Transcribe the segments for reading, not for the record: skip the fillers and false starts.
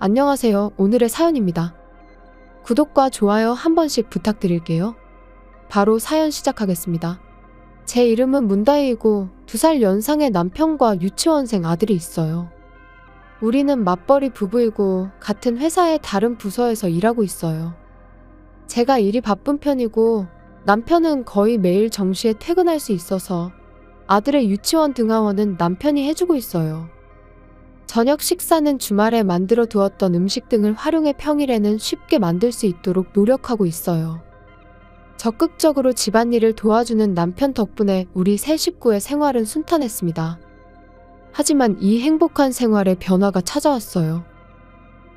안녕하세요. 오늘의 사연입니다. 구독과 좋아요 한 번씩 부탁드릴게요. 바로 사연 시작하겠습니다. 제 이름은 문다희이고 2살 연상의 남편과 유치원생 아들이 있어요. 우리는 맞벌이 부부이고 같은 회사의 다른 부서에서 일하고 있어요. 제가 일이 바쁜 편이고 남편은 거의 매일 정시에 퇴근할 수 있어서 아들의 유치원 등하원은 남편이 해주고 있어요. 저녁 식사는 주말에 만들어 두었던 음식 등을 활용해 평일에는 쉽게 만들 수 있도록 노력하고 있어요. 적극적으로 집안일을 도와주는 남편 덕분에 우리 세 식구의 생활은 순탄했습니다. 하지만 이 행복한 생활에 변화가 찾아왔어요.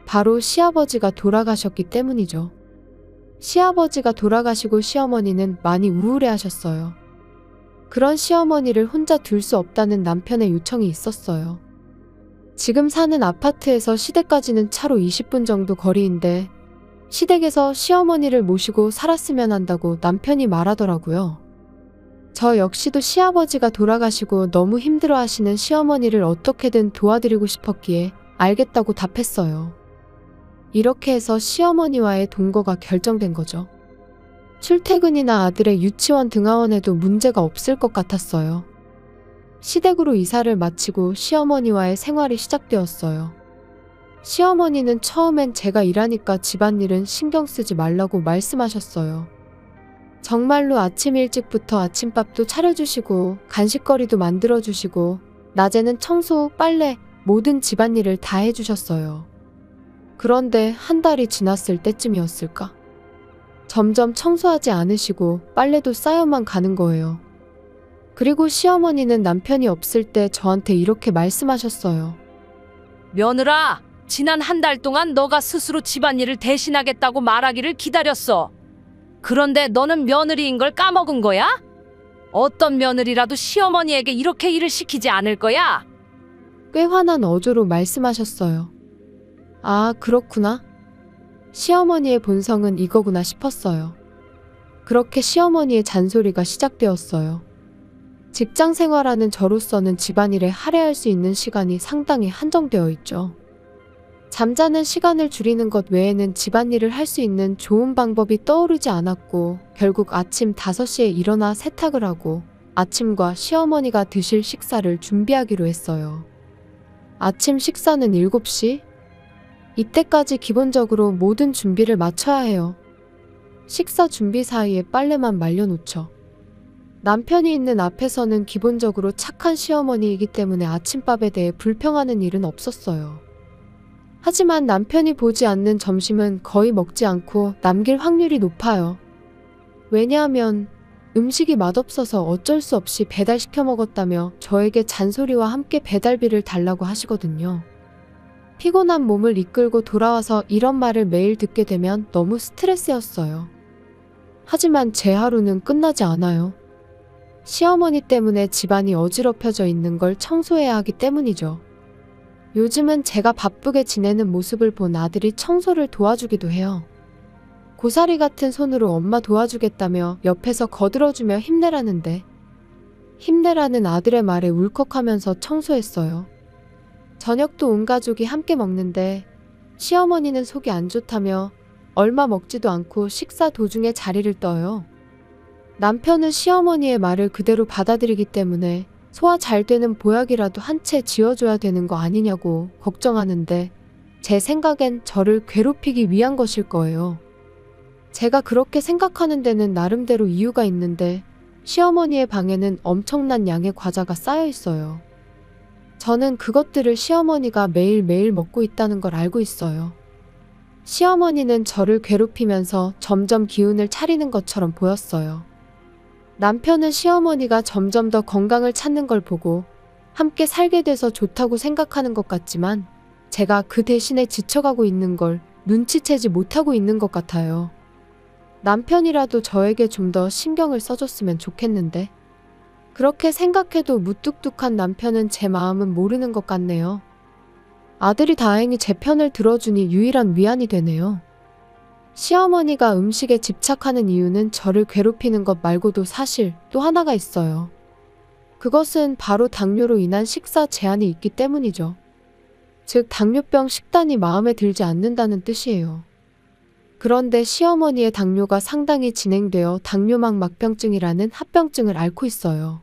바로 시아버지가 돌아가셨기 때문이죠. 시아버지가 돌아가시고 시어머니는 많이 우울해하셨어요. 그런 시어머니를 혼자 둘 수 없다는 남편의 요청이 있었어요. 지금 사는 아파트에서 시댁까지는 차로 20분 정도 거리인데 시댁에서 시어머니를 모시고 살았으면 한다고 남편이 말하더라고요. 저 역시도 시아버지가 돌아가시고 너무 힘들어하시는 시어머니를 어떻게든 도와드리고 싶었기에 알겠다고 답했어요. 이렇게 해서 시어머니와의 동거가 결정된 거죠. 출퇴근이나 아들의 유치원 등하원에도 문제가 없을 것 같았어요. 시댁으로 이사를 마치고 시어머니와의 생활이 시작되었어요. 시어머니는 처음엔 제가 일하니까 집안일은 신경 쓰지 말라고 말씀하셨어요. 정말로 아침 일찍부터 아침밥도 차려주시고 간식거리도 만들어주시고 낮에는 청소, 빨래, 모든 집안일을 다 해주셨어요. 그런데 한 달이 지났을 때쯤이었을까? 점점 청소하지 않으시고 빨래도 쌓여만 가는 거예요. 그리고 시어머니는 남편이 없을 때 저한테 이렇게 말씀하셨어요. 며느라, 지난 한 달 동안 너가 스스로 집안일을 대신하겠다고 말하기를 기다렸어. 그런데 너는 며느리인 걸 까먹은 거야? 어떤 며느리라도 시어머니에게 이렇게 일을 시키지 않을 거야? 꽤 화난 어조로 말씀하셨어요. 아, 그렇구나. 시어머니의 본성은 이거구나 싶었어요. 그렇게 시어머니의 잔소리가 시작되었어요. 직장 생활하는 저로서는 집안일에 할애할 수 있는 시간이 상당히 한정되어 있죠. 잠자는 시간을 줄이는 것 외에는 집안일을 할 수 있는 좋은 방법이 떠오르지 않았고 결국 아침 5시에 일어나 세탁을 하고 아침과 시어머니가 드실 식사를 준비하기로 했어요. 아침 식사는 7시? 이때까지 기본적으로 모든 준비를 마쳐야 해요. 식사 준비 사이에 빨래만 말려놓죠. 남편이 있는 앞에서는 기본적으로 착한 시어머니이기 때문에 아침밥에 대해 불평하는 일은 없었어요. 하지만 남편이 보지 않는 점심은 거의 먹지 않고 남길 확률이 높아요. 왜냐하면 음식이 맛없어서 어쩔 수 없이 배달시켜 먹었다며 저에게 잔소리와 함께 배달비를 달라고 하시거든요. 피곤한 몸을 이끌고 돌아와서 이런 말을 매일 듣게 되면 너무 스트레스였어요. 하지만 제 하루는 끝나지 않아요. 시어머니 때문에 집안이 어지럽혀져 있는 걸 청소해야 하기 때문이죠. 요즘은 제가 바쁘게 지내는 모습을 본 아들이 청소를 도와주기도 해요. 고사리 같은 손으로 엄마 도와주겠다며 옆에서 거들어주며 힘내라는데 힘내라는 아들의 말에 울컥하면서 청소했어요. 저녁도 온 가족이 함께 먹는데 시어머니는 속이 안 좋다며 얼마 먹지도 않고 식사 도중에 자리를 떠요. 남편은 시어머니의 말을 그대로 받아들이기 때문에 소화 잘 되는 보약이라도 한 채 지어줘야 되는 거 아니냐고 걱정하는데 제 생각엔 저를 괴롭히기 위한 것일 거예요. 제가 그렇게 생각하는 데는 나름대로 이유가 있는데 시어머니의 방에는 엄청난 양의 과자가 쌓여 있어요. 저는 그것들을 시어머니가 매일매일 먹고 있다는 걸 알고 있어요. 시어머니는 저를 괴롭히면서 점점 기운을 차리는 것처럼 보였어요. 남편은 시어머니가 점점 더 건강을 찾는 걸 보고 함께 살게 돼서 좋다고 생각하는 것 같지만 제가 그 대신에 지쳐가고 있는 걸 눈치채지 못하고 있는 것 같아요. 남편이라도 저에게 좀 더 신경을 써줬으면 좋겠는데 그렇게 생각해도 무뚝뚝한 남편은 제 마음은 모르는 것 같네요. 아들이 다행히 제 편을 들어주니 유일한 위안이 되네요. 시어머니가 음식에 집착하는 이유는 저를 괴롭히는 것 말고도 사실 또 하나가 있어요. 그것은 바로 당뇨로 인한 식사 제한이 있기 때문이죠. 즉 당뇨병 식단이 마음에 들지 않는다는 뜻이에요. 그런데 시어머니의 당뇨가 상당히 진행되어 당뇨막 막병증이라는 합병증을 앓고 있어요.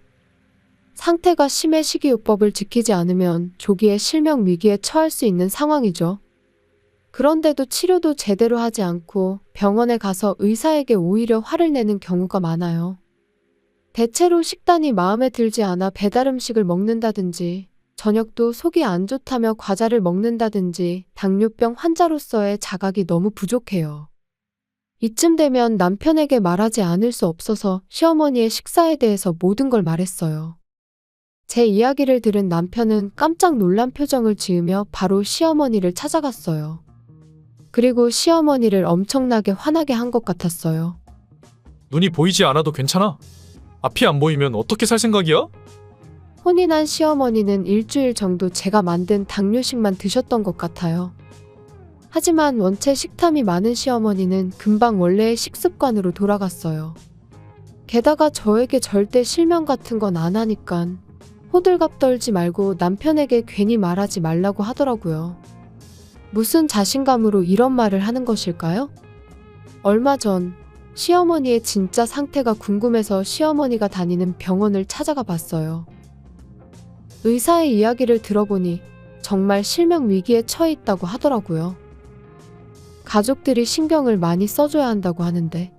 상태가 심해 식이요법을 지키지 않으면 조기에 실명 위기에 처할 수 있는 상황이죠. 그런데도 치료도 제대로 하지 않고 병원에 가서 의사에게 오히려 화를 내는 경우가 많아요. 대체로 식단이 마음에 들지 않아 배달 음식을 먹는다든지, 저녁도 속이 안 좋다며 과자를 먹는다든지 당뇨병 환자로서의 자각이 너무 부족해요. 이쯤 되면 남편에게 말하지 않을 수 없어서 시어머니의 식사에 대해서 모든 걸 말했어요. 제 이야기를 들은 남편은 깜짝 놀란 표정을 지으며 바로 시어머니를 찾아갔어요. 그리고 시어머니를 엄청나게 화나게 한 것 같았어요. 눈이 보이지 않아도 괜찮아? 앞이 안 보이면 어떻게 살 생각이야? 혼이 난 시어머니는 일주일 정도 제가 만든 당뇨식만 드셨던 것 같아요. 하지만 원체 식탐이 많은 시어머니는 금방 원래의 식습관으로 돌아갔어요. 게다가 저에게 절대 실명 같은 건 안 하니깐 호들갑 떨지 말고 남편에게 괜히 말하지 말라고 하더라고요. 무슨 자신감으로 이런 말을 하는 것일까요? 얼마 전 시어머니의 진짜 상태가 궁금해서 시어머니가 다니는 병원을 찾아가 봤어요. 의사의 이야기를 들어보니 정말 실명 위기에 처해 있다고 하더라고요. 가족들이 신경을 많이 써줘야 한다고 하는데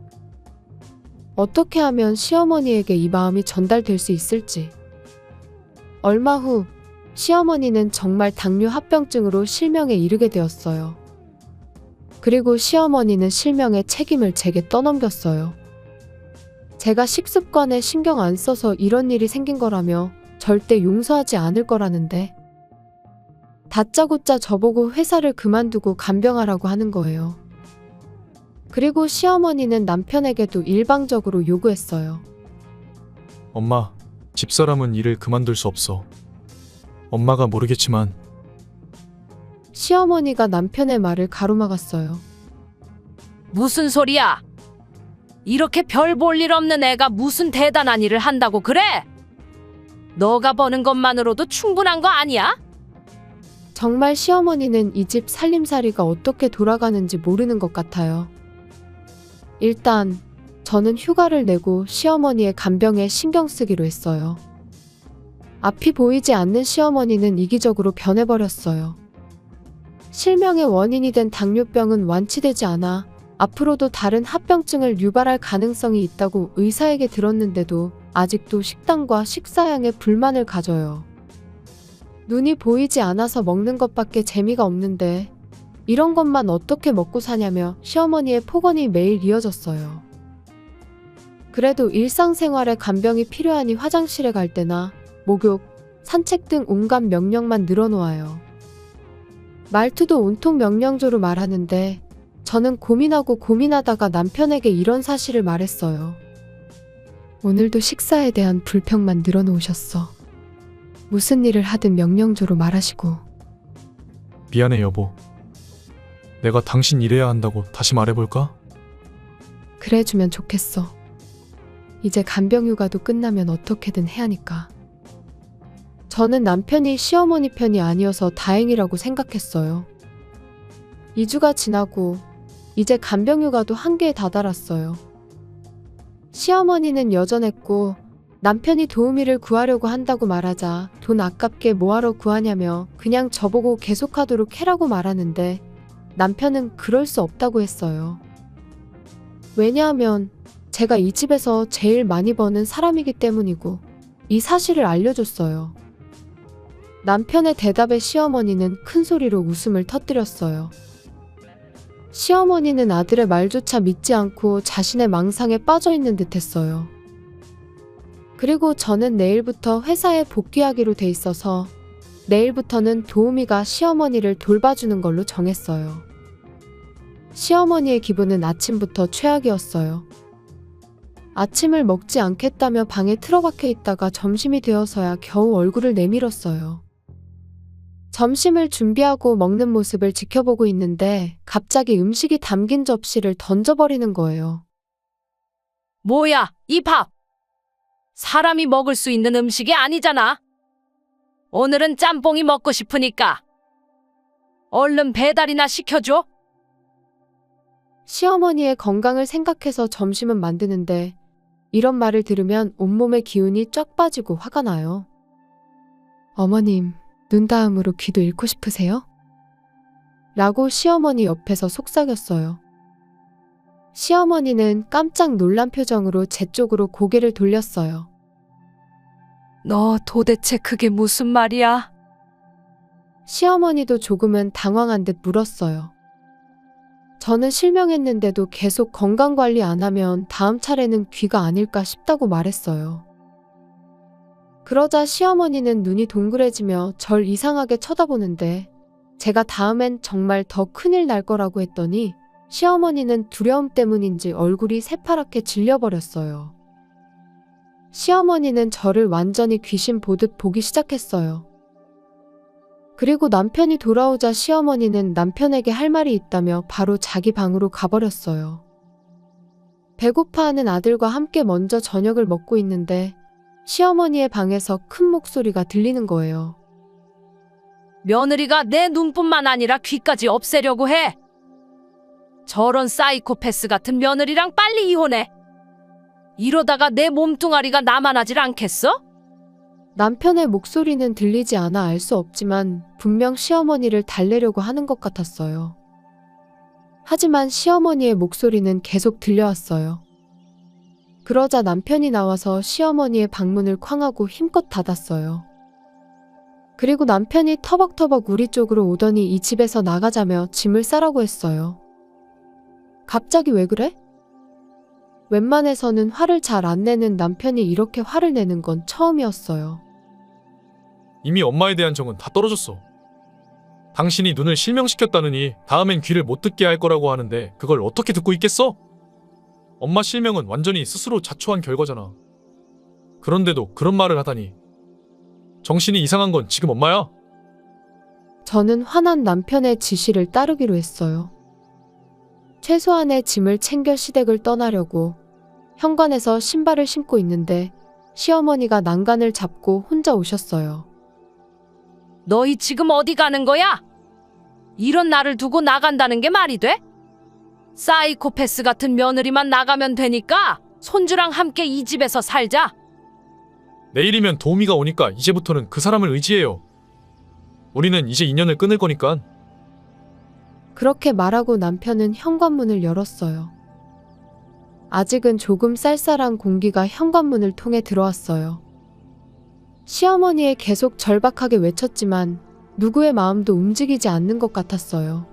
어떻게 하면 시어머니에게 이 마음이 전달될 수 있을지. 얼마 후 시어머니는 정말 당뇨 합병증으로 실명에 이르게 되었어요. 그리고 시어머니는 실명의 책임을 제게 떠넘겼어요. 제가 식습관에 신경 안 써서 이런 일이 생긴 거라며 절대 용서하지 않을 거라는데 다짜고짜 저보고 회사를 그만두고 간병하라고 하는 거예요. 그리고 시어머니는 남편에게도 일방적으로 요구했어요. 엄마, 집사람은 일을 그만둘 수 없어. 엄마가 모르겠지만 시어머니가 남편의 말을 가로막았어요. 무슨 소리야? 이렇게 별 볼 일 없는 애가 무슨 대단한 일을 한다고 그래? 너가 버는 것만으로도 충분한 거 아니야? 정말 시어머니는 이 집 살림살이가 어떻게 돌아가는지 모르는 것 같아요. 일단 저는 휴가를 내고 시어머니의 간병에 신경 쓰기로 했어요. 앞이 보이지 않는 시어머니는 이기적으로 변해버렸어요. 실명의 원인이 된 당뇨병은 완치되지 않아 앞으로도 다른 합병증을 유발할 가능성이 있다고 의사에게 들었는데도 아직도 식단과 식사량에 불만을 가져요. 눈이 보이지 않아서 먹는 것밖에 재미가 없는데 이런 것만 어떻게 먹고 사냐며 시어머니의 폭언이 매일 이어졌어요. 그래도 일상생활에 간병이 필요하니 화장실에 갈 때나 목욕, 산책 등 온갖 명령만 늘어놓아요. 말투도 온통 명령조로 말하는데 저는 고민하다가 남편에게 이런 사실을 말했어요. 오늘도 식사에 대한 불평만 늘어놓으셨어. 무슨 일을 하든 명령조로 말하시고. 미안해 여보. 내가 당신 일해야 한다고 다시 말해볼까? 그래주면 좋겠어. 이제 간병휴가도 끝나면 어떻게든 해야 하니까. 저는 남편이 시어머니 편이 아니어서 다행이라고 생각했어요. 2주가 지나고 이제 간병휴가도 한계에 다다랐어요. 시어머니는 여전했고 남편이 도우미를 구하려고 한다고 말하자 돈 아깝게 뭐하러 구하냐며 그냥 저보고 계속하도록 해라고 말하는데 남편은 그럴 수 없다고 했어요. 왜냐하면 제가 이 집에서 제일 많이 버는 사람이기 때문이고 이 사실을 알려줬어요. 남편의 대답에 시어머니는 큰 소리로 웃음을 터뜨렸어요. 시어머니는 아들의 말조차 믿지 않고 자신의 망상에 빠져있는 듯했어요. 그리고 저는 내일부터 회사에 복귀하기로 돼 있어서 내일부터는 도우미가 시어머니를 돌봐주는 걸로 정했어요. 시어머니의 기분은 아침부터 최악이었어요. 아침을 먹지 않겠다며 방에 틀어박혀 있다가 점심이 되어서야 겨우 얼굴을 내밀었어요. 점심을 준비하고 먹는 모습을 지켜보고 있는데 갑자기 음식이 담긴 접시를 던져버리는 거예요. 뭐야, 이 밥! 사람이 먹을 수 있는 음식이 아니잖아. 오늘은 짬뽕이 먹고 싶으니까 얼른 배달이나 시켜줘. 시어머니의 건강을 생각해서 점심은 만드는데 이런 말을 들으면 온몸의 기운이 쫙 빠지고 화가 나요. 어머님, 눈 다음으로 귀도 잃고 싶으세요? 라고 시어머니 옆에서 속삭였어요. 시어머니는 깜짝 놀란 표정으로 제 쪽으로 고개를 돌렸어요. 너 도대체 그게 무슨 말이야? 시어머니도 조금은 당황한 듯 물었어요. 저는 실명했는데도 계속 건강관리 안 하면 다음 차례는 귀가 아닐까 싶다고 말했어요. 그러자 시어머니는 눈이 동그래지며 절 이상하게 쳐다보는데 제가 다음엔 정말 더 큰일 날 거라고 했더니 시어머니는 두려움 때문인지 얼굴이 새파랗게 질려버렸어요. 시어머니는 저를 완전히 귀신 보듯 보기 시작했어요. 그리고 남편이 돌아오자 시어머니는 남편에게 할 말이 있다며 바로 자기 방으로 가버렸어요. 배고파하는 아들과 함께 먼저 저녁을 먹고 있는데 시어머니의 방에서 큰 목소리가 들리는 거예요. 며느리가 내 눈뿐만 아니라 귀까지 없애려고 해. 저런 사이코패스 같은 며느리랑 빨리 이혼해. 이러다가 내 몸뚱아리가 남아나질 않겠어? 남편의 목소리는 들리지 않아 알 수 없지만 분명 시어머니를 달래려고 하는 것 같았어요. 하지만 시어머니의 목소리는 계속 들려왔어요. 그러자 남편이 나와서 시어머니의 방문을 쾅하고 힘껏 닫았어요. 그리고 남편이 터벅터벅 우리 쪽으로 오더니 이 집에서 나가자며 짐을 싸라고 했어요. 갑자기 왜 그래? 웬만해서는 화를 잘 안 내는 남편이 이렇게 화를 내는 건 처음이었어요. 이미 엄마에 대한 정은 다 떨어졌어. 당신이 눈을 실명시켰다느니 다음엔 귀를 못 듣게 할 거라고 하는데 그걸 어떻게 듣고 있겠어? 엄마 실명은 완전히 스스로 자초한 결과잖아. 그런데도 그런 말을 하다니. 정신이 이상한 건 지금 엄마야? 저는 화난 남편의 지시를 따르기로 했어요. 최소한의 짐을 챙겨 시댁을 떠나려고 현관에서 신발을 신고 있는데 시어머니가 난간을 잡고 혼자 오셨어요. 너희 지금 어디 가는 거야? 이런 나를 두고 나간다는 게 말이 돼? 사이코패스 같은 며느리만 나가면 되니까 손주랑 함께 이 집에서 살자. 내일이면 도우미가 오니까 이제부터는 그 사람을 의지해요. 우리는 이제 인연을 끊을 거니까. 그렇게 말하고 남편은 현관문을 열었어요. 아직은 조금 쌀쌀한 공기가 현관문을 통해 들어왔어요. 시어머니에 계속 절박하게 외쳤지만 누구의 마음도 움직이지 않는 것 같았어요.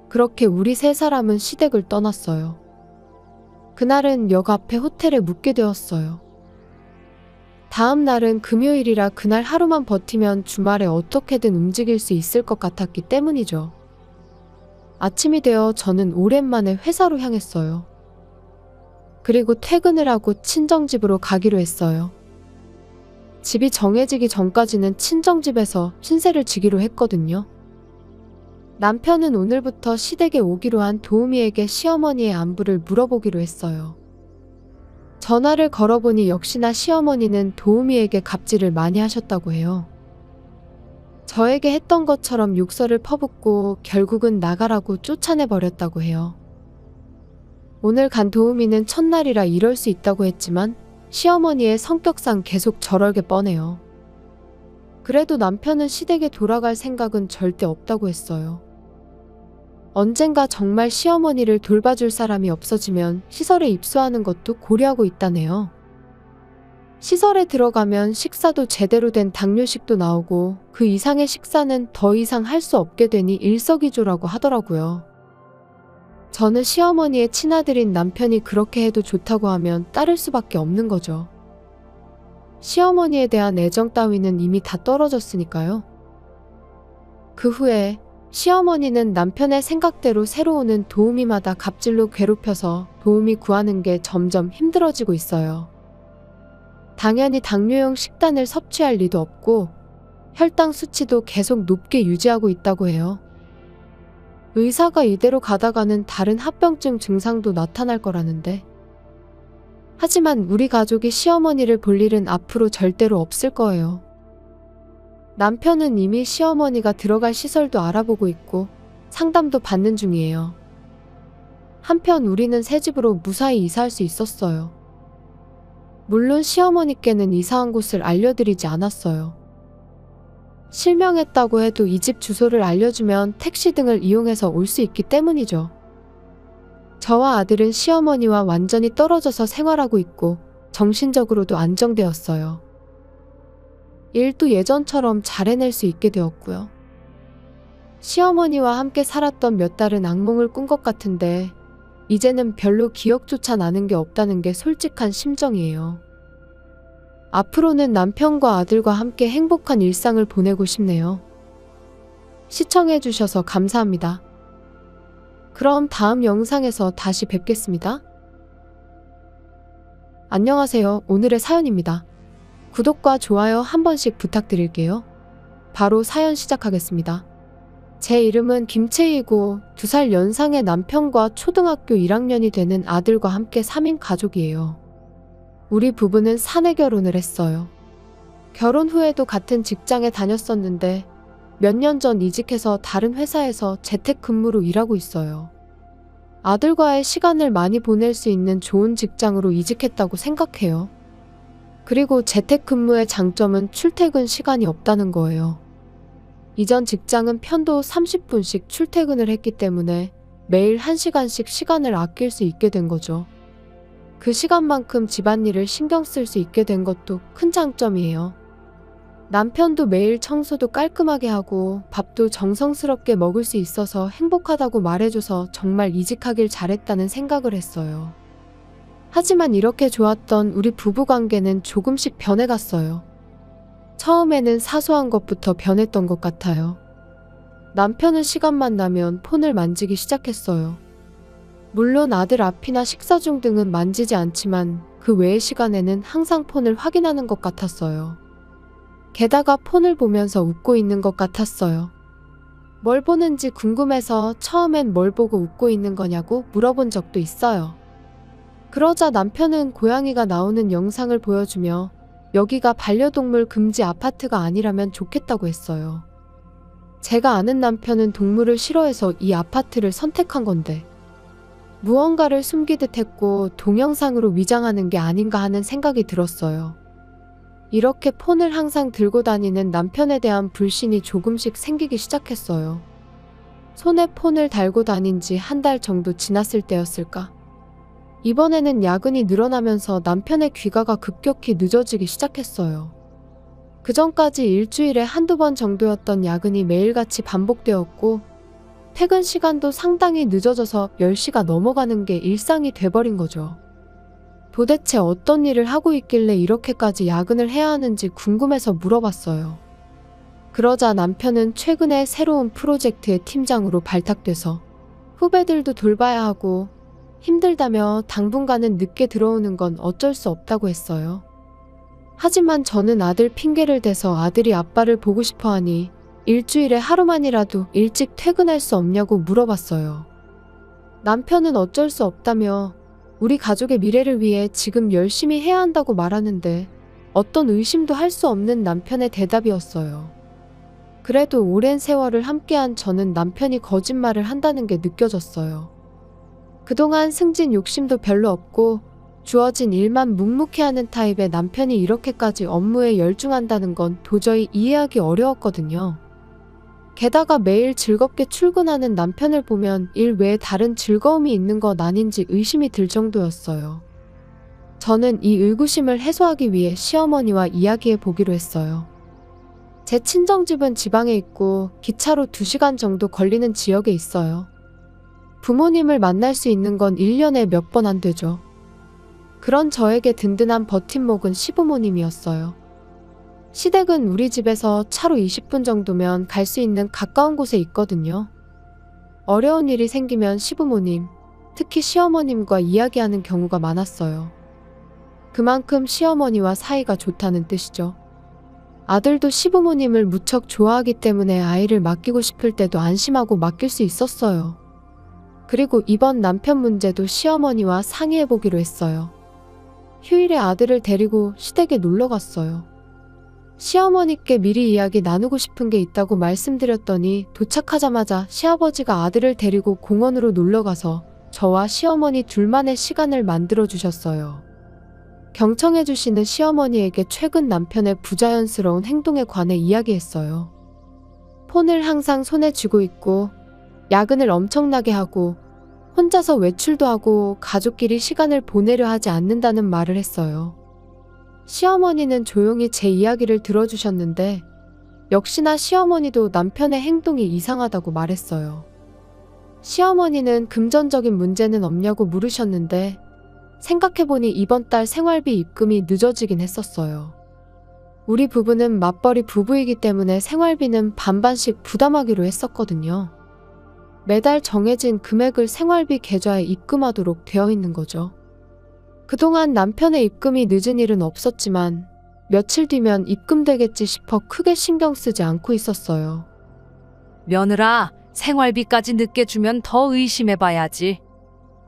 그렇게 우리 세 사람은 시댁을 떠났어요. 그날은 역 앞에 호텔에 묵게 되었어요. 다음 날은 금요일이라 그날 하루만 버티면 주말에 어떻게든 움직일 수 있을 것 같았기 때문이죠. 아침이 되어 저는 오랜만에 회사로 향했어요. 그리고 퇴근을 하고 친정집으로 가기로 했어요. 집이 정해지기 전까지는 친정집에서 신세를 지기로 했거든요. 남편은 오늘부터 시댁에 오기로 한 도우미에게 시어머니의 안부를 물어보기로 했어요. 전화를 걸어보니 역시나 시어머니는 도우미에게 갑질을 많이 하셨다고 해요. 저에게 했던 것처럼 욕설을 퍼붓고 결국은 나가라고 쫓아내버렸다고 해요. 오늘 간 도우미는 첫날이라 이럴 수 있다고 했지만 시어머니의 성격상 계속 저럴 게 뻔해요. 그래도 남편은 시댁에 돌아갈 생각은 절대 없다고 했어요. 언젠가 정말 시어머니를 돌봐줄 사람이 없어지면 시설에 입소하는 것도 고려하고 있다네요. 시설에 들어가면 식사도 제대로 된 당뇨식도 나오고 그 이상의 식사는 더 이상 할 수 없게 되니 일석이조라고 하더라고요. 저는 시어머니의 친아들인 남편이 그렇게 해도 좋다고 하면 따를 수밖에 없는 거죠. 시어머니에 대한 애정 따위는 이미 다 떨어졌으니까요. 그 후에 시어머니는 남편의 생각대로 새로 오는 도우미마다 갑질로 괴롭혀서 도우미 구하는 게 점점 힘들어지고 있어요. 당연히 당뇨용 식단을 섭취할 리도 없고 혈당 수치도 계속 높게 유지하고 있다고 해요. 의사가 이대로 가다가는 다른 합병증 증상도 나타날 거라는데. 하지만 우리 가족이 시어머니를 볼 일은 앞으로 절대로 없을 거예요. 남편은 이미 시어머니가 들어갈 시설도 알아보고 있고 상담도 받는 중이에요. 한편 우리는 새 집으로 무사히 이사할 수 있었어요. 물론 시어머니께는 이사한 곳을 알려드리지 않았어요. 실명했다고 해도 이 집 주소를 알려주면 택시 등을 이용해서 올 수 있기 때문이죠. 저와 아들은 시어머니와 완전히 떨어져서 생활하고 있고 정신적으로도 안정되었어요. 일도 예전처럼 잘 해낼 수 있게 되었고요. 시어머니와 함께 살았던 몇 달은 악몽을 꾼 것 같은데 이제는 별로 기억조차 나는 게 없다는 게 솔직한 심정이에요. 앞으로는 남편과 아들과 함께 행복한 일상을 보내고 싶네요. 시청해주셔서 감사합니다. 그럼 다음 영상에서 다시 뵙겠습니다. 안녕하세요. 오늘의 사연입니다. 구독과 좋아요 한 번씩 부탁드릴게요. 바로 사연 시작하겠습니다. 제 이름은 김채희고 2살 연상의 남편과 초등학교 1학년이 되는 아들과 함께 3인 가족이에요. 우리 부부는 사내 결혼을 했어요. 결혼 후에도 같은 직장에 다녔었는데 몇 년 전 이직해서 다른 회사에서 재택근무로 일하고 있어요. 아들과의 시간을 많이 보낼 수 있는 좋은 직장으로 이직했다고 생각해요. 그리고 재택근무의 장점은 출퇴근 시간이 없다는 거예요. 이전 직장은 편도 30분씩 출퇴근을 했기 때문에 매일 1시간씩 시간을 아낄 수 있게 된 거죠. 그 시간만큼 집안일을 신경 쓸 수 있게 된 것도 큰 장점이에요. 남편도 매일 청소도 깔끔하게 하고 밥도 정성스럽게 먹을 수 있어서 행복하다고 말해줘서 정말 이직하길 잘했다는 생각을 했어요. 하지만 이렇게 좋았던 우리 부부관계는 조금씩 변해갔어요. 처음에는 사소한 것부터 변했던 것 같아요. 남편은 시간만 나면 폰을 만지기 시작했어요. 물론 아들 앞이나 식사 중 등은 만지지 않지만 그 외의 시간에는 항상 폰을 확인하는 것 같았어요. 게다가 폰을 보면서 웃고 있는 것 같았어요. 뭘 보는지 궁금해서 처음엔 뭘 보고 웃고 있는 거냐고 물어본 적도 있어요. 그러자 남편은 고양이가 나오는 영상을 보여주며 여기가 반려동물 금지 아파트가 아니라면 좋겠다고 했어요. 제가 아는 남편은 동물을 싫어해서 이 아파트를 선택한 건데 무언가를 숨기듯 했고 동영상으로 위장하는 게 아닌가 하는 생각이 들었어요. 이렇게 폰을 항상 들고 다니는 남편에 대한 불신이 조금씩 생기기 시작했어요. 손에 폰을 달고 다닌 지 한 달 정도 지났을 때였을까? 이번에는 야근이 늘어나면서 남편의 귀가가 급격히 늦어지기 시작했어요. 그전까지 일주일에 한두 번 정도였던 야근이 매일같이 반복되었고 퇴근 시간도 상당히 늦어져서 10시가 넘어가는 게 일상이 돼버린 거죠. 도대체 어떤 일을 하고 있길래 이렇게까지 야근을 해야 하는지 궁금해서 물어봤어요. 그러자 남편은 최근에 새로운 프로젝트의 팀장으로 발탁돼서 후배들도 돌봐야 하고 힘들다며 당분간은 늦게 들어오는 건 어쩔 수 없다고 했어요. 하지만 저는 아들 핑계를 대서 아들이 아빠를 보고 싶어 하니 일주일에 하루만이라도 일찍 퇴근할 수 없냐고 물어봤어요. 남편은 어쩔 수 없다며 우리 가족의 미래를 위해 지금 열심히 해야 한다고 말하는데 어떤 의심도 할 수 없는 남편의 대답이었어요. 그래도 오랜 세월을 함께한 저는 남편이 거짓말을 한다는 게 느껴졌어요. 그동안 승진 욕심도 별로 없고 주어진 일만 묵묵히 하는 타입의 남편이 이렇게까지 업무에 열중한다는 건 도저히 이해하기 어려웠거든요. 게다가 매일 즐겁게 출근하는 남편을 보면 일 외에 다른 즐거움이 있는 것 아닌지 의심이 들 정도였어요. 저는 이 의구심을 해소하기 위해 시어머니와 이야기해 보기로 했어요. 제 친정집은 지방에 있고 기차로 2시간 정도 걸리는 지역에 있어요. 부모님을 만날 수 있는 건 1년에 몇 번 안 되죠. 그런 저에게 든든한 버팀목은 시부모님이었어요. 시댁은 우리 집에서 차로 20분 정도면 갈 수 있는 가까운 곳에 있거든요. 어려운 일이 생기면 시부모님, 특히 시어머님과 이야기하는 경우가 많았어요. 그만큼 시어머니와 사이가 좋다는 뜻이죠. 아들도 시부모님을 무척 좋아하기 때문에 아이를 맡기고 싶을 때도 안심하고 맡길 수 있었어요. 그리고 이번 남편 문제도 시어머니와 상의해보기로 했어요. 휴일에 아들을 데리고 시댁에 놀러 갔어요. 시어머니께 미리 이야기 나누고 싶은 게 있다고 말씀드렸더니 도착하자마자 시아버지가 아들을 데리고 공원으로 놀러가서 저와 시어머니 둘만의 시간을 만들어 주셨어요. 경청해 주시는 시어머니에게 최근 남편의 부자연스러운 행동에 관해 이야기했어요. 폰을 항상 손에 쥐고 있고 야근을 엄청나게 하고 혼자서 외출도 하고 가족끼리 시간을 보내려 하지 않는다는 말을 했어요. 시어머니는 조용히 제 이야기를 들어주셨는데 역시나 시어머니도 남편의 행동이 이상하다고 말했어요. 시어머니는 금전적인 문제는 없냐고 물으셨는데 생각해보니 이번 달 생활비 입금이 늦어지긴 했었어요. 우리 부부는 맞벌이 부부이기 때문에 생활비는 반반씩 부담하기로 했었거든요. 매달 정해진 금액을 생활비 계좌에 입금하도록 되어 있는 거죠. 그동안 남편의 입금이 늦은 일은 없었지만 며칠 뒤면 입금되겠지 싶어 크게 신경 쓰지 않고 있었어요. 며느라, 생활비까지 늦게 주면 더 의심해봐야지.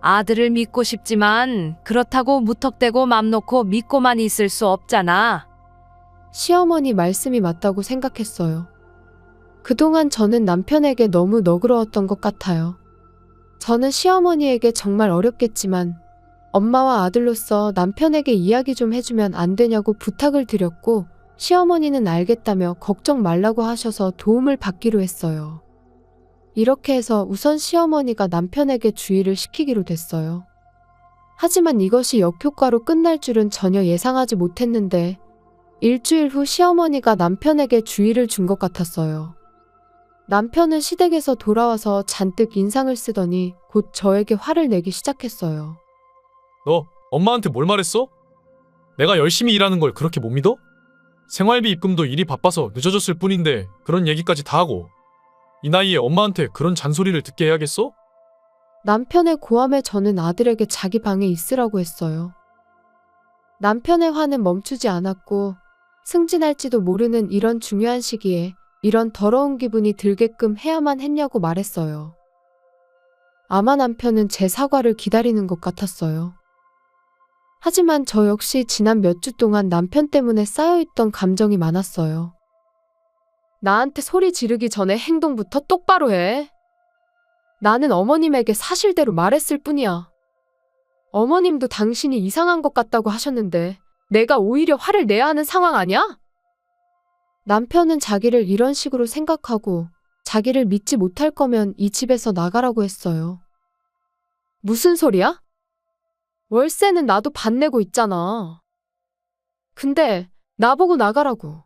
아들을 믿고 싶지만 그렇다고 무턱대고 맘 놓고 믿고만 있을 수 없잖아. 시어머니 말씀이 맞다고 생각했어요. 그동안 저는 남편에게 너무 너그러웠던 것 같아요. 저는 시어머니에게 정말 어렵겠지만 엄마와 아들로서 남편에게 이야기 좀 해주면 안 되냐고 부탁을 드렸고 시어머니는 알겠다며 걱정 말라고 하셔서 도움을 받기로 했어요. 이렇게 해서 우선 시어머니가 남편에게 주의를 시키기로 됐어요. 하지만 이것이 역효과로 끝날 줄은 전혀 예상하지 못했는데 일주일 후 시어머니가 남편에게 주의를 준 것 같았어요. 남편은 시댁에서 돌아와서 잔뜩 인상을 쓰더니 곧 저에게 화를 내기 시작했어요. 너 엄마한테 뭘 말했어? 내가 열심히 일하는 걸 그렇게 못 믿어? 생활비 입금도 일이 바빠서 늦어졌을 뿐인데 그런 얘기까지 다 하고 이 나이에 엄마한테 그런 잔소리를 듣게 해야겠어? 남편의 고함에 저는 아들에게 자기 방에 있으라고 했어요. 남편의 화는 멈추지 않았고 승진할지도 모르는 이런 중요한 시기에 이런 더러운 기분이 들게끔 해야만 했냐고 말했어요. 아마 남편은 제 사과를 기다리는 것 같았어요. 하지만 저 역시 지난 몇 주 동안 남편 때문에 쌓여있던 감정이 많았어요. 나한테 소리 지르기 전에 행동부터 똑바로 해. 나는 어머님에게 사실대로 말했을 뿐이야. 어머님도 당신이 이상한 것 같다고 하셨는데 내가 오히려 화를 내야 하는 상황 아니야? 남편은 자기를 이런 식으로 생각하고 자기를 믿지 못할 거면 이 집에서 나가라고 했어요. 무슨 소리야? 월세는 나도 반 내고 있잖아. 근데 나보고 나가라고.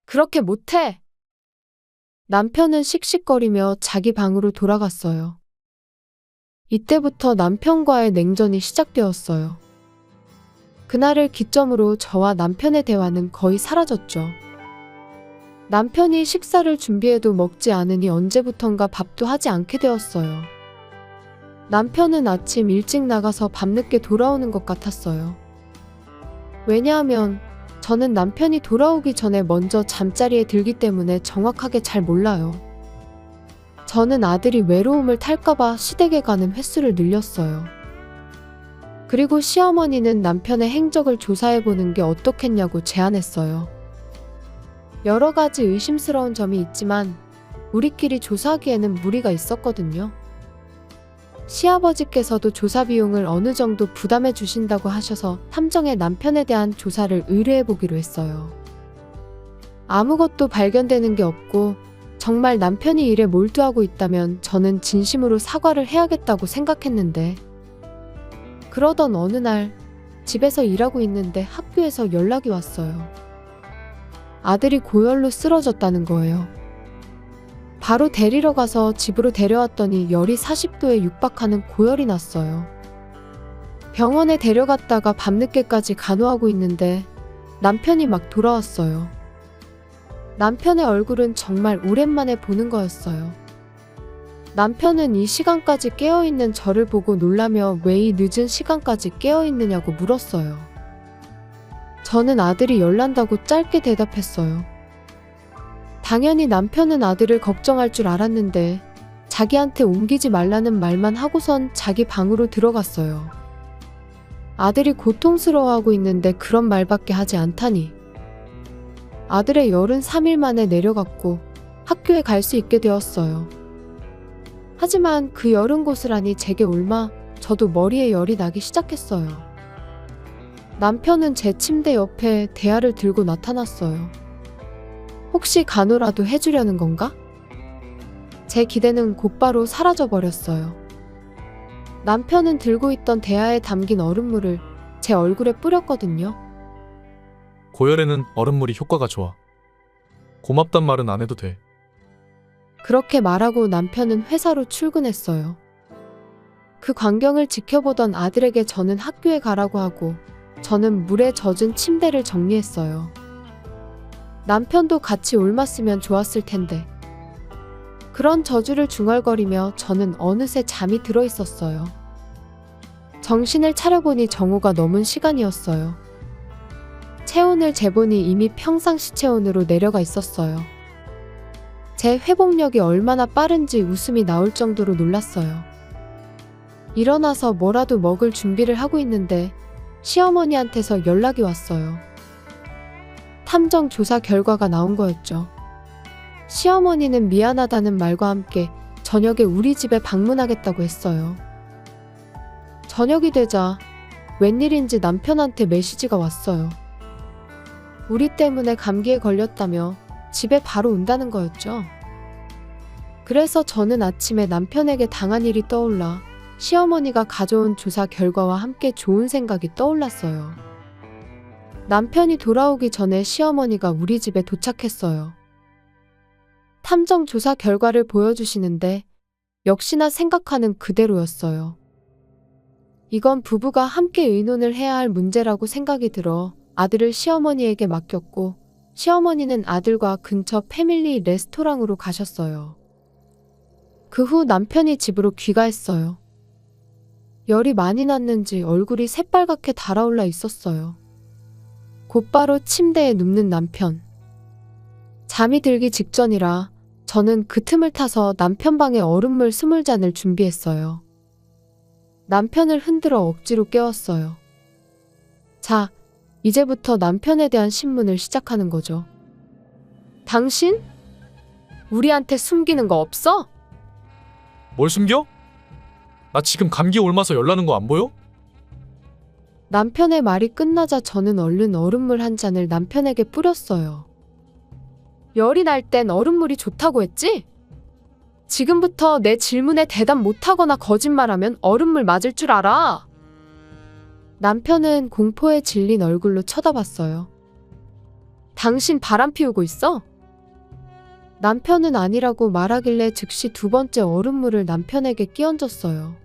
그렇게 못해. 남편은 씩씩거리며 자기 방으로 돌아갔어요. 이때부터 남편과의 냉전이 시작되었어요. 그날을 기점으로 저와 남편의 대화는 거의 사라졌죠. 남편이 식사를 준비해도 먹지 않으니 언제부턴가 밥도 하지 않게 되었어요. 남편은 아침 일찍 나가서 밤늦게 돌아오는 것 같았어요. 왜냐하면 저는 남편이 돌아오기 전에 먼저 잠자리에 들기 때문에 정확하게 잘 몰라요. 저는 아들이 외로움을 탈까봐 시댁에 가는 횟수를 늘렸어요. 그리고 시어머니는 남편의 행적을 조사해보는 게 어떻겠냐고 제안했어요. 여러 가지 의심스러운 점이 있지만 우리끼리 조사하기에는 무리가 있었거든요. 시아버지께서도 조사 비용을 어느 정도 부담해 주신다고 하셔서 탐정의 남편에 대한 조사를 의뢰해 보기로 했어요. 아무것도 발견되는 게 없고 정말 남편이 일에 몰두하고 있다면 저는 진심으로 사과를 해야겠다고 생각했는데 그러던 어느 날 집에서 일하고 있는데 학교에서 연락이 왔어요. 아들이 고열로 쓰러졌다는 거예요. 바로 데리러 가서 집으로 데려왔더니 열이 40도에 육박하는 고열이 났어요. 병원에 데려갔다가 밤늦게까지 간호하고 있는데 남편이 막 돌아왔어요. 남편의 얼굴은 정말 오랜만에 보는 거였어요. 남편은 이 시간까지 깨어있는 저를 보고 놀라며 왜 이 늦은 시간까지 깨어있느냐고 물었어요. 저는 아들이 열난다고 짧게 대답했어요. 당연히 남편은 아들을 걱정할 줄 알았는데 자기한테 옮기지 말라는 말만 하고선 자기 방으로 들어갔어요. 아들이 고통스러워하고 있는데 그런 말밖에 하지 않다니. 아들의 열은 3일 만에 내려갔고 학교에 갈 수 있게 되었어요. 하지만 그 열은 고스란히 제게 옮아 저도 머리에 열이 나기 시작했어요. 남편은 제 침대 옆에 대야를 들고 나타났어요. 혹시 간호라도 해주려는 건가? 제 기대는 곧바로 사라져버렸어요. 남편은 들고 있던 대야에 담긴 얼음물을 제 얼굴에 뿌렸거든요. 고열에는 얼음물이 효과가 좋아. 고맙단 말은 안 해도 돼. 그렇게 말하고 남편은 회사로 출근했어요. 그 광경을 지켜보던 아들에게 저는 학교에 가라고 하고 저는 물에 젖은 침대를 정리했어요. 남편도 같이 옮았으면 좋았을 텐데. 그런 저주를 중얼거리며 저는 어느새 잠이 들어 있었어요. 정신을 차려보니 정오가 넘은 시간이었어요. 체온을 재보니 이미 평상시 체온으로 내려가 있었어요. 제 회복력이 얼마나 빠른지 웃음이 나올 정도로 놀랐어요. 일어나서 뭐라도 먹을 준비를 하고 있는데 시어머니한테서 연락이 왔어요. 탐정 조사 결과가 나온 거였죠. 시어머니는 미안하다는 말과 함께 저녁에 우리 집에 방문하겠다고 했어요. 저녁이 되자 웬일인지 남편한테 메시지가 왔어요. 우리 때문에 감기에 걸렸다며 집에 바로 온다는 거였죠. 그래서 저는 아침에 남편에게 당한 일이 떠올라 시어머니가 가져온 조사 결과와 함께 좋은 생각이 떠올랐어요. 남편이 돌아오기 전에 시어머니가 우리 집에 도착했어요. 탐정 조사 결과를 보여주시는데 역시나 생각하는 그대로였어요. 이건 부부가 함께 의논을 해야 할 문제라고 생각이 들어 아들을 시어머니에게 맡겼고 시어머니는 아들과 근처 패밀리 레스토랑으로 가셨어요. 그 후 남편이 집으로 귀가했어요. 열이 많이 났는지 얼굴이 새빨갛게 달아올라 있었어요. 곧바로 침대에 눕는 남편. 잠이 들기 직전이라 저는 그 틈을 타서 남편 방에 얼음물 20잔을 준비했어요. 남편을 흔들어 억지로 깨웠어요. 자, 이제부터 남편에 대한 신문을 시작하는 거죠. 당신? 우리한테 숨기는 거 없어? 뭘 숨겨? 나 지금 감기에 옮아서 열나는 거 안 보여? 남편의 말이 끝나자 저는 얼른 얼음물 한 잔을 남편에게 뿌렸어요. 열이 날 땐 얼음물이 좋다고 했지? 지금부터 내 질문에 대답 못하거나 거짓말하면 얼음물 맞을 줄 알아. 남편은 공포에 질린 얼굴로 쳐다봤어요. 당신 바람 피우고 있어? 남편은 아니라고 말하길래 즉시 두 번째 얼음물을 남편에게 끼얹었어요.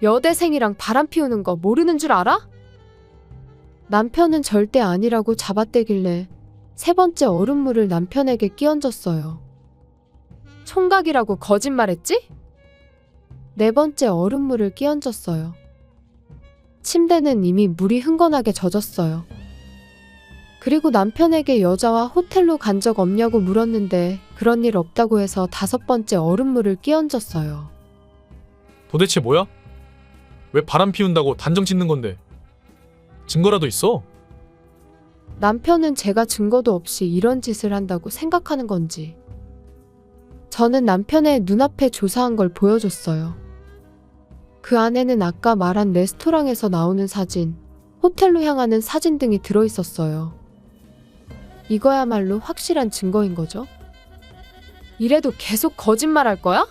여대생이랑 바람 피우는 거 모르는 줄 알아? 남편은 절대 아니라고 잡아떼길래 세 번째 얼음물을 남편에게 끼얹었어요. 총각이라고 거짓말했지? 네 번째 얼음물을 끼얹었어요. 침대는 이미 물이 흥건하게 젖었어요. 그리고 남편에게 여자와 호텔로 간 적 없냐고 물었는데 그런 일 없다고 해서 다섯 번째 얼음물을 끼얹었어요. 도대체 뭐야? 왜 바람 피운다고 단정 짓는 건데? 증거라도 있어? 남편은 제가 증거도 없이 이런 짓을 한다고 생각하는 건지. 저는 남편의 눈앞에 조사한 걸 보여줬어요. 그 안에는 아까 말한 레스토랑에서 나오는 사진, 호텔로 향하는 사진 등이 들어있었어요. 이거야말로 확실한 증거인 거죠. 이래도 계속 거짓말할 거야?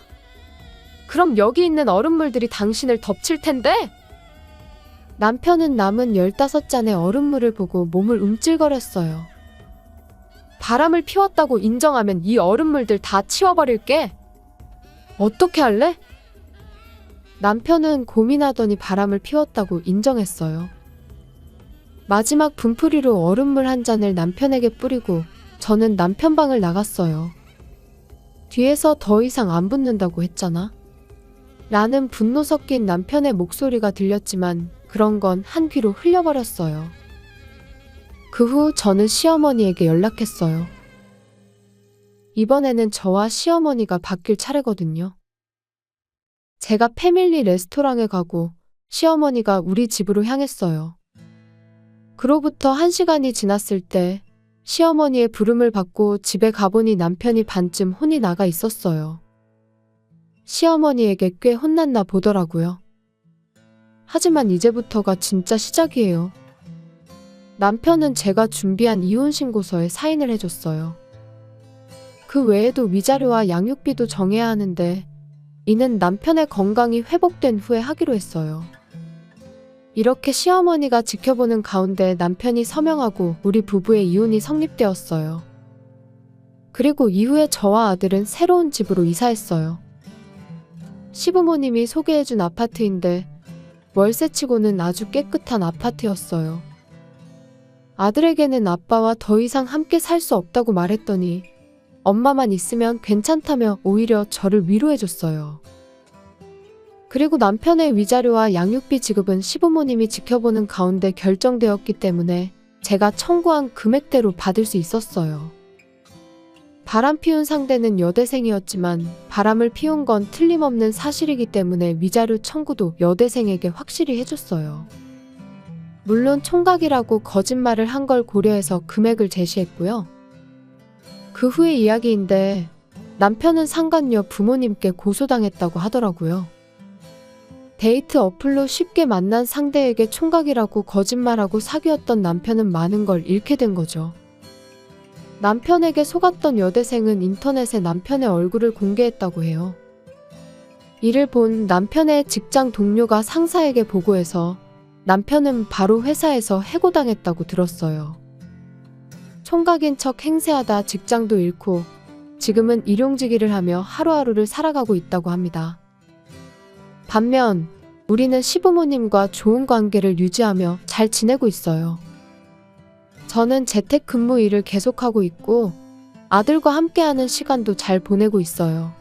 그럼 여기 있는 얼음물들이 당신을 덮칠 텐데? 남편은 남은 15잔의 얼음물을 보고 몸을 움찔거렸어요. 바람을 피웠다고 인정하면 이 얼음물들 다 치워버릴게. 어떻게 할래? 남편은 고민하더니 바람을 피웠다고 인정했어요. 마지막 분풀이로 얼음물 한 잔을 남편에게 뿌리고 저는 남편 방을 나갔어요. 뒤에서 더 이상 안 붙는다고 했잖아. 라는 분노 섞인 남편의 목소리가 들렸지만 그런 건 한 귀로 흘려버렸어요. 그 후 저는 시어머니에게 연락했어요. 이번에는 저와 시어머니가 바뀔 차례거든요. 제가 패밀리 레스토랑에 가고 시어머니가 우리 집으로 향했어요. 그로부터 1시간이 지났을 때 시어머니의 부름을 받고 집에 가보니 남편이 반쯤 혼이 나가 있었어요. 시어머니에게 꽤 혼났나 보더라고요. 하지만 이제부터가 진짜 시작이에요. 남편은 제가 준비한 이혼신고서에 사인을 해줬어요. 그 외에도 위자료와 양육비도 정해야 하는데 이는 남편의 건강이 회복된 후에 하기로 했어요. 이렇게 시어머니가 지켜보는 가운데 남편이 서명하고 우리 부부의 이혼이 성립되었어요. 그리고 이후에 저와 아들은 새로운 집으로 이사했어요. 시부모님이 소개해준 아파트인데 월세치고는 아주 깨끗한 아파트였어요. 아들에게는 아빠와 더 이상 함께 살 수 없다고 말했더니 엄마만 있으면 괜찮다며 오히려 저를 위로해줬어요. 그리고 남편의 위자료와 양육비 지급은 시부모님이 지켜보는 가운데 결정되었기 때문에 제가 청구한 금액대로 받을 수 있었어요. 바람 피운 상대는 여대생이었지만 바람을 피운 건 틀림없는 사실이기 때문에 위자료 청구도 여대생에게 확실히 해줬어요. 물론 총각이라고 거짓말을 한 걸 고려해서 금액을 제시했고요. 그 후의 이야기인데 남편은 상간녀 부모님께 고소당했다고 하더라고요. 데이트 어플로 쉽게 만난 상대에게 총각이라고 거짓말하고 사귀었던 남편은 많은 걸 잃게 된 거죠. 남편에게 속았던 여대생은 인터넷에 남편의 얼굴을 공개했다고 해요. 이를 본 남편의 직장 동료가 상사에게 보고해서 남편은 바로 회사에서 해고당했다고 들었어요. 총각인 척 행세하다 직장도 잃고 지금은 일용직일을 하며 하루하루를 살아가고 있다고 합니다. 반면 우리는 시부모님과 좋은 관계를 유지하며 잘 지내고 있어요. 저는 재택근무 일을 계속하고 있고 아들과 함께하는 시간도 잘 보내고 있어요.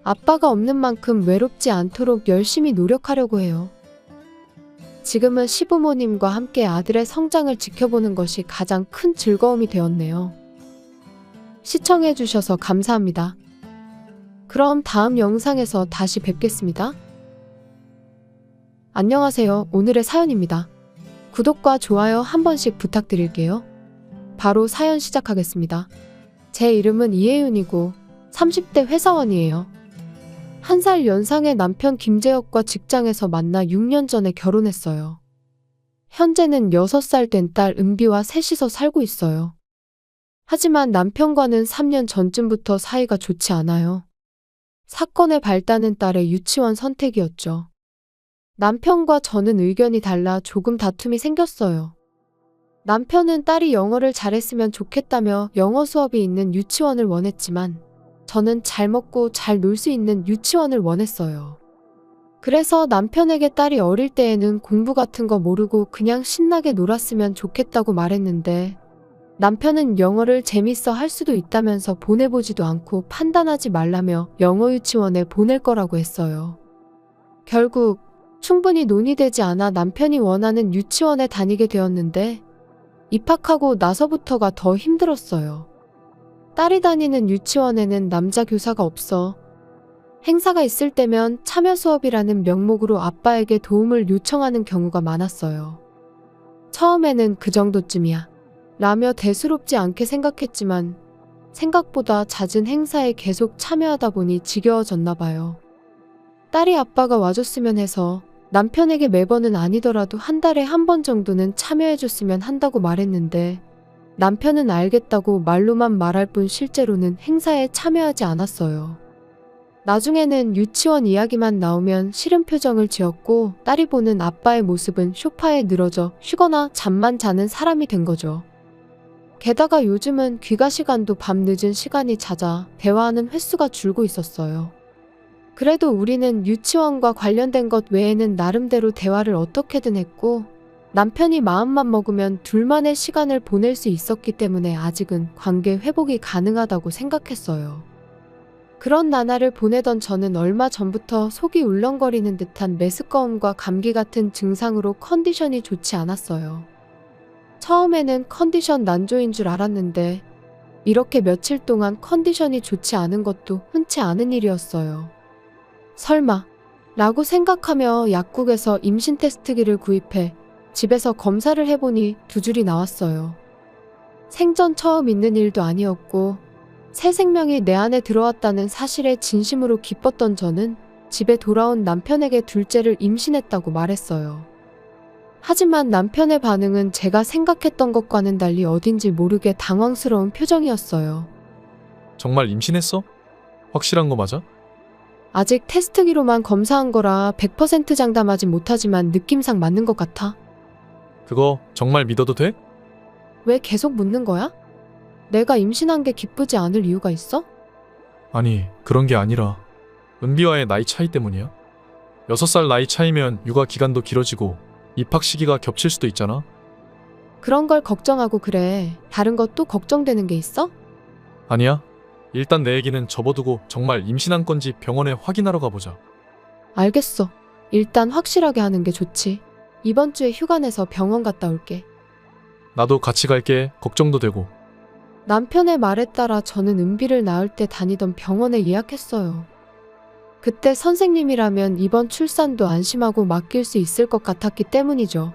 아빠가 없는 만큼 외롭지 않도록 열심히 노력하려고 해요. 지금은 시부모님과 함께 아들의 성장을 지켜보는 것이 가장 큰 즐거움이 되었네요. 시청해주셔서 감사합니다. 그럼 다음 영상에서 다시 뵙겠습니다. 안녕하세요. 오늘의 사연입니다. 구독과 좋아요 한 번씩 부탁드릴게요. 바로 사연 시작하겠습니다. 제 이름은 이혜윤이고 30대 회사원이에요. 1살 연상의 남편 김재혁과 직장에서 만나 6년 전에 결혼했어요. 현재는 6살 된 딸 은비와 셋이서 살고 있어요. 하지만 남편과는 3년 전쯤부터 사이가 좋지 않아요. 사건의 발단은 딸의 유치원 선택이었죠. 남편과 저는 의견이 달라 조금 다툼이 생겼어요. 남편은 딸이 영어를 잘했으면 좋겠다며 영어 수업이 있는 유치원을 원했지만 저는 잘 먹고 잘 놀 수 있는 유치원을 원했어요. 그래서 남편에게 딸이 어릴 때에는 공부 같은 거 모르고 그냥 신나게 놀았으면 좋겠다고 말했는데 남편은 영어를 재밌어 할 수도 있다면서 보내보지도 않고 판단하지 말라며 영어 유치원에 보낼 거라고 했어요. 결국 충분히 논의되지 않아 남편이 원하는 유치원에 다니게 되었는데 입학하고 나서부터가 더 힘들었어요. 딸이 다니는 유치원에는 남자 교사가 없어 행사가 있을 때면 참여 수업이라는 명목으로 아빠에게 도움을 요청하는 경우가 많았어요. 처음에는 그 정도쯤이야 라며 대수롭지 않게 생각했지만 생각보다 잦은 행사에 계속 참여하다 보니 지겨워졌나 봐요. 딸이 아빠가 와줬으면 해서 남편에게 매번은 아니더라도 한 달에 한 번 정도는 참여해줬으면 한다고 말했는데 남편은 알겠다고 말로만 말할 뿐 실제로는 행사에 참여하지 않았어요. 나중에는 유치원 이야기만 나오면 싫은 표정을 지었고 딸이 보는 아빠의 모습은 소파에 늘어져 쉬거나 잠만 자는 사람이 된 거죠. 게다가 요즘은 귀가 시간도 밤 늦은 시간이 잦아 대화하는 횟수가 줄고 있었어요. 그래도 우리는 유치원과 관련된 것 외에는 나름대로 대화를 어떻게든 했고 남편이 마음만 먹으면 둘만의 시간을 보낼 수 있었기 때문에 아직은 관계 회복이 가능하다고 생각했어요. 그런 나날을 보내던 저는 얼마 전부터 속이 울렁거리는 듯한 메스꺼움과 감기 같은 증상으로 컨디션이 좋지 않았어요. 처음에는 컨디션 난조인 줄 알았는데 이렇게 며칠 동안 컨디션이 좋지 않은 것도 흔치 않은 일이었어요. 설마 라고 생각하며 약국에서 임신 테스트기를 구입해 집에서 검사를 해보니 2줄이 나왔어요. 생전 처음 있는 일도 아니었고 새 생명이 내 안에 들어왔다는 사실에 진심으로 기뻤던 저는 집에 돌아온 남편에게 둘째를 임신했다고 말했어요. 하지만 남편의 반응은 제가 생각했던 것과는 달리 어딘지 모르게 당황스러운 표정이었어요. 정말 임신했어? 확실한 거 맞아? 아직 테스트기로만 검사한 거라 100% 장담하진 못하지만 느낌상 맞는 것 같아. 그거 정말 믿어도 돼? 왜 계속 묻는 거야? 내가 임신한 게 기쁘지 않을 이유가 있어? 아니, 그런 게 아니라 은비와의 나이 차이 때문이야. 6살 나이 차이면 육아 기간도 길어지고 입학 시기가 겹칠 수도 있잖아. 그런 걸 걱정하고 그래. 다른 것도 걱정되는 게 있어? 아니야. 일단 내 얘기는 접어두고 정말 임신한 건지 병원에 확인하러 가보자. 알겠어. 일단 확실하게 하는 게 좋지. 이번 주에 휴가 내서 병원 갔다 올게. 나도 같이 갈게. 걱정도 되고. 남편의 말에 따라 저는 은비를 낳을 때 다니던 병원에 예약했어요. 그때 선생님이라면 이번 출산도 안심하고 맡길 수 있을 것 같았기 때문이죠.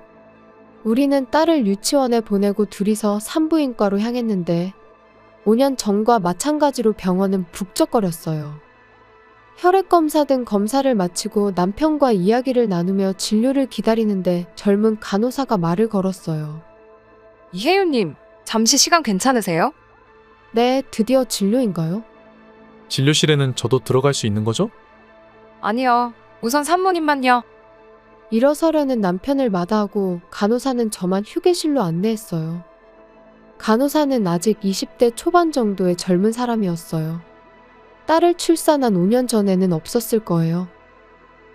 우리는 딸을 유치원에 보내고 둘이서 산부인과로 향했는데 5년 전과 마찬가지로 병원은 북적거렸어요. 혈액검사 등 검사를 마치고 남편과 이야기를 나누며 진료를 기다리는데 젊은 간호사가 말을 걸었어요. 이혜윤님, 잠시 시간 괜찮으세요? 네, 드디어 진료인가요? 진료실에는 저도 들어갈 수 있는 거죠? 아니요. 우선 산모님만요. 일어서려는 남편을 마다하고 간호사는 저만 휴게실로 안내했어요. 간호사는 아직 20대 초반 정도의 젊은 사람이었어요. 딸을 출산한 5년 전에는 없었을 거예요.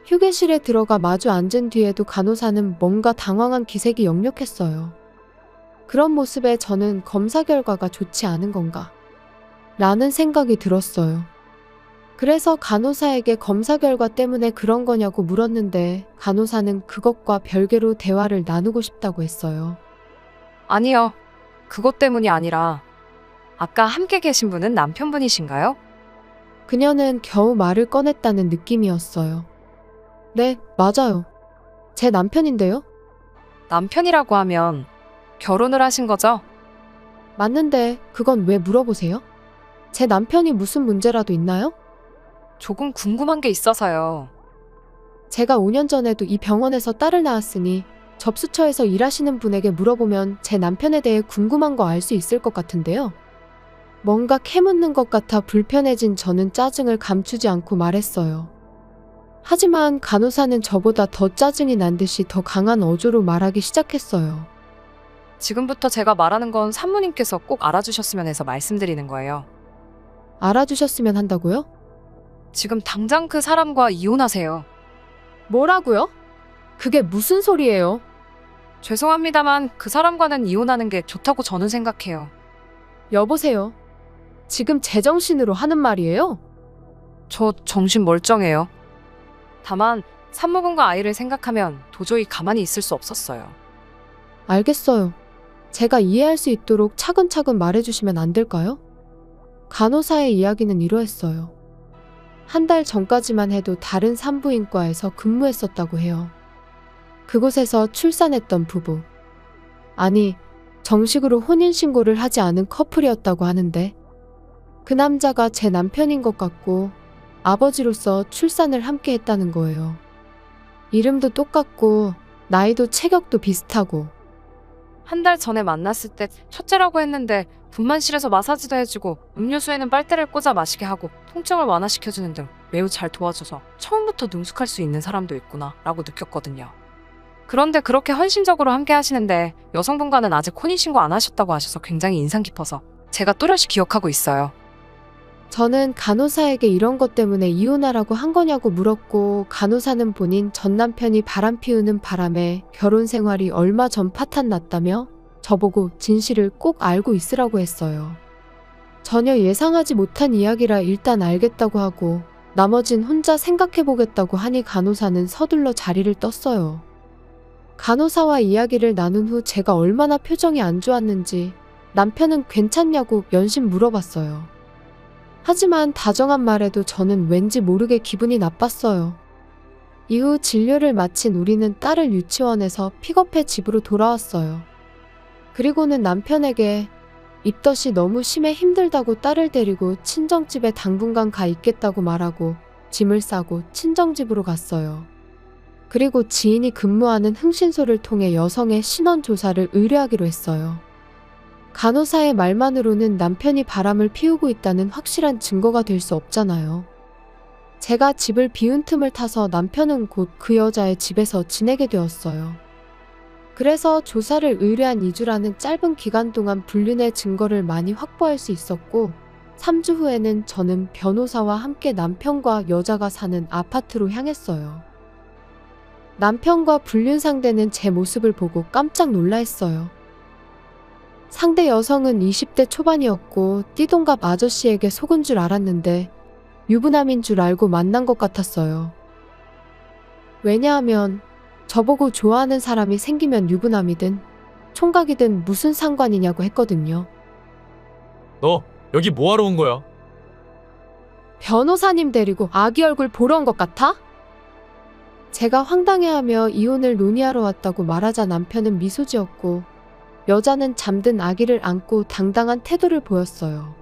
휴게실에 들어가 마주 앉은 뒤에도 간호사는 뭔가 당황한 기색이 역력했어요. 그런 모습에 저는 검사 결과가 좋지 않은 건가? 라는 생각이 들었어요. 그래서 간호사에게 검사 결과 때문에 그런 거냐고 물었는데 간호사는 그것과 별개로 대화를 나누고 싶다고 했어요. 아니요. 그것 때문이 아니라 아까 함께 계신 분은 남편분이신가요? 그녀는 겨우 말을 꺼냈다는 느낌이었어요. 네, 맞아요. 제 남편인데요? 남편이라고 하면 결혼을 하신 거죠? 맞는데 그건 왜 물어보세요? 제 남편이 무슨 문제라도 있나요? 조금 궁금한 게 있어서요. 제가 5년 전에도 이 병원에서 딸을 낳았으니 접수처에서 일하시는 분에게 물어보면 제 남편에 대해 궁금한 거 알 수 있을 것 같은데요. 뭔가 캐묻는 것 같아 불편해진 저는 짜증을 감추지 않고 말했어요. 하지만 간호사는 저보다 더 짜증이 난 듯이 더 강한 어조로 말하기 시작했어요. 지금부터 제가 말하는 건 산모님께서 꼭 알아주셨으면 해서 말씀드리는 거예요. 알아주셨으면 한다고요? 지금 당장 그 사람과 이혼하세요. 뭐라고요? 그게 무슨 소리예요? 죄송합니다만 그 사람과는 이혼하는 게 좋다고 저는 생각해요. 여보세요. 지금 제정신으로 하는 말이에요? 저 정신 멀쩡해요. 다만 산모분과 아이를 생각하면 도저히 가만히 있을 수 없었어요. 알겠어요. 제가 이해할 수 있도록 차근차근 말해주시면 안 될까요? 간호사의 이야기는 이러했어요. 한 달 전까지만 해도 다른 산부인과에서 근무했었다고 해요. 그곳에서 출산했던 부부. 아니, 정식으로 혼인신고를 하지 않은 커플이었다고 하는데 그 남자가 제 남편인 것 같고 아버지로서 출산을 함께 했다는 거예요. 이름도 똑같고 나이도 체격도 비슷하고. 한 달 전에 만났을 때 첫째라고 했는데 분만실에서 마사지도 해주고 음료수에는 빨대를 꽂아 마시게 하고 통증을 완화시켜주는 등 매우 잘 도와줘서 처음부터 능숙할 수 있는 사람도 있구나 라고 느꼈거든요. 그런데 그렇게 헌신적으로 함께 하시는데 여성분과는 아직 혼인신고 안 하셨다고 하셔서 굉장히 인상 깊어서 제가 또렷이 기억하고 있어요. 저는 간호사에게 이런 것 때문에 이혼하라고 한 거냐고 물었고 간호사는 본인 전 남편이 바람 피우는 바람에 결혼 생활이 얼마 전 파탄 났다며 저보고 진실을 꼭 알고 있으라고 했어요. 전혀 예상하지 못한 이야기라 일단 알겠다고 하고 나머진 혼자 생각해보겠다고 하니 간호사는 서둘러 자리를 떴어요. 간호사와 이야기를 나눈 후 제가 얼마나 표정이 안 좋았는지 남편은 괜찮냐고 연신 물어봤어요. 하지만 다정한 말에도 저는 왠지 모르게 기분이 나빴어요. 이후 진료를 마친 우리는 딸을 유치원에서 픽업해 집으로 돌아왔어요. 그리고는 남편에게 입덧이 너무 심해 힘들다고 딸을 데리고 친정집에 당분간 가 있겠다고 말하고 짐을 싸고 친정집으로 갔어요. 그리고 지인이 근무하는 흥신소를 통해 여성의 신원 조사를 의뢰하기로 했어요. 간호사의 말만으로는 남편이 바람을 피우고 있다는 확실한 증거가 될 수 없잖아요. 제가 집을 비운 틈을 타서 남편은 곧 그 여자의 집에서 지내게 되었어요. 그래서 조사를 의뢰한 2주라는 짧은 기간 동안 불륜의 증거를 많이 확보할 수 있었고 3주 후에는 저는 변호사와 함께 남편과 여자가 사는 아파트로 향했어요. 남편과 불륜 상대는 제 모습을 보고 깜짝 놀라했어요. 상대 여성은 20대 초반이었고 띠동갑 아저씨에게 속은 줄 알았는데 유부남인 줄 알고 만난 것 같았어요. 왜냐하면 저보고 좋아하는 사람이 생기면 유부남이든 총각이든 무슨 상관이냐고 했거든요. 너 여기 뭐하러 온 거야? 변호사님 데리고 아기 얼굴 보러 온 것 같아? 제가 황당해하며 이혼을 논의하러 왔다고 말하자 남편은 미소 지었고 여자는 잠든 아기를 안고 당당한 태도를 보였어요.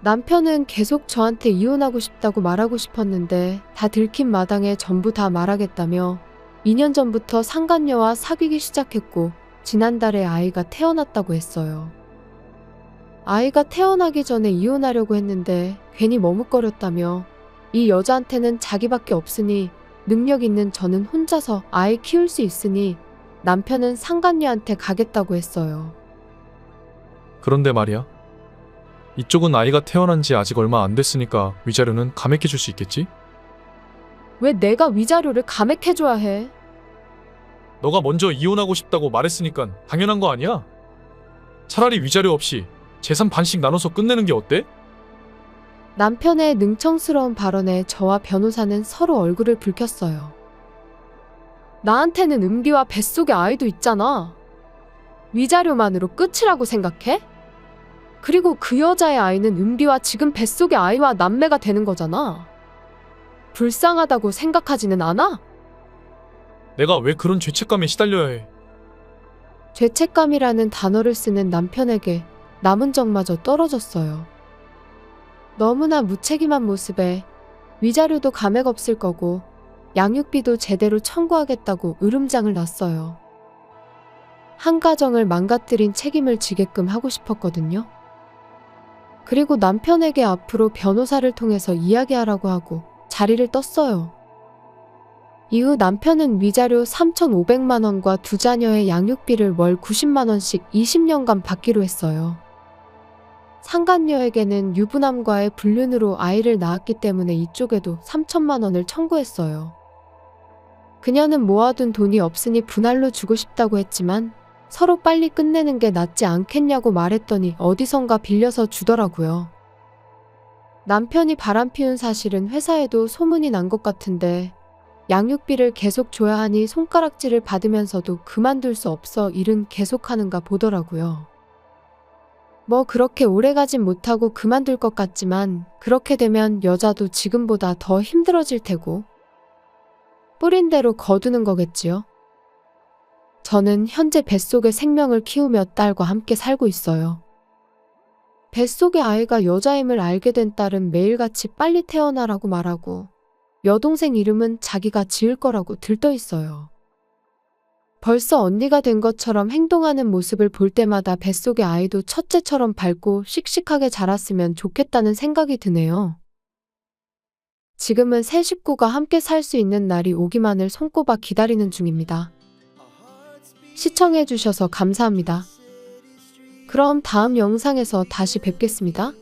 남편은 계속 저한테 이혼하고 싶다고 말하고 싶었는데 다 들킨 마당에 전부 다 말하겠다며 2년 전부터 상간녀와 사귀기 시작했고 지난달에 아이가 태어났다고 했어요. 아이가 태어나기 전에 이혼하려고 했는데 괜히 머뭇거렸다며 이 여자한테는 자기밖에 없으니 능력 있는 저는 혼자서 아이 키울 수 있으니 남편은 상간녀한테 가겠다고 했어요. 그런데 말이야. 이쪽은 아이가 태어난 지 아직 얼마 안 됐으니까 위자료는 감액해 줄 수 있겠지? 왜 내가 위자료를 감액해줘야 해? 너가 먼저 이혼하고 싶다고 말했으니까 당연한 거 아니야? 차라리 위자료 없이 재산 반씩 나눠서 끝내는 게 어때? 남편의 능청스러운 발언에 저와 변호사는 서로 얼굴을 붉혔어요. 나한테는 은비와 뱃속에 아이도 있잖아. 위자료만으로 끝이라고 생각해? 그리고 그 여자의 아이는 은비와 지금 뱃속의 아이와 남매가 되는 거잖아. 불쌍하다고 생각하지는 않아? 내가 왜 그런 죄책감에 시달려야 해? 죄책감이라는 단어를 쓰는 남편에게 남은 적마저 떨어졌어요. 너무나 무책임한 모습에 위자료도 감액 없을 거고 양육비도 제대로 청구하겠다고 으름장을 놨어요. 한 가정을 망가뜨린 책임을 지게끔 하고 싶었거든요. 그리고 남편에게 앞으로 변호사를 통해서 이야기하라고 하고 자리를 떴어요. 이후 남편은 위자료 3,500만 원과 두 자녀의 양육비를 월 90만 원씩 20년간 받기로 했어요. 상간녀에게는 유부남과의 불륜으로 아이를 낳았기 때문에 이쪽에도 3천만 원을 청구했어요. 그녀는 모아둔 돈이 없으니 분할로 주고 싶다고 했지만 서로 빨리 끝내는 게 낫지 않겠냐고 말했더니 어디선가 빌려서 주더라고요. 남편이 바람피운 사실은 회사에도 소문이 난 것 같은데 양육비를 계속 줘야 하니 손가락질을 받으면서도 그만둘 수 없어 일은 계속하는가 보더라고요. 뭐 그렇게 오래가진 못하고 그만둘 것 같지만 그렇게 되면 여자도 지금보다 더 힘들어질 테고 뿌린 대로 거두는 거겠지요. 저는 현재 뱃속의 생명을 키우며 딸과 함께 살고 있어요. 뱃속의 아이가 여자임을 알게 된 딸은 매일같이 빨리 태어나라고 말하고 여동생 이름은 자기가 지을 거라고 들떠 있어요. 벌써 언니가 된 것처럼 행동하는 모습을 볼 때마다 뱃속의 아이도 첫째처럼 밝고 씩씩하게 자랐으면 좋겠다는 생각이 드네요. 지금은 세 식구가 함께 살 수 있는 날이 오기만을 손꼽아 기다리는 중입니다. 시청해주셔서 감사합니다. 그럼 다음 영상에서 다시 뵙겠습니다.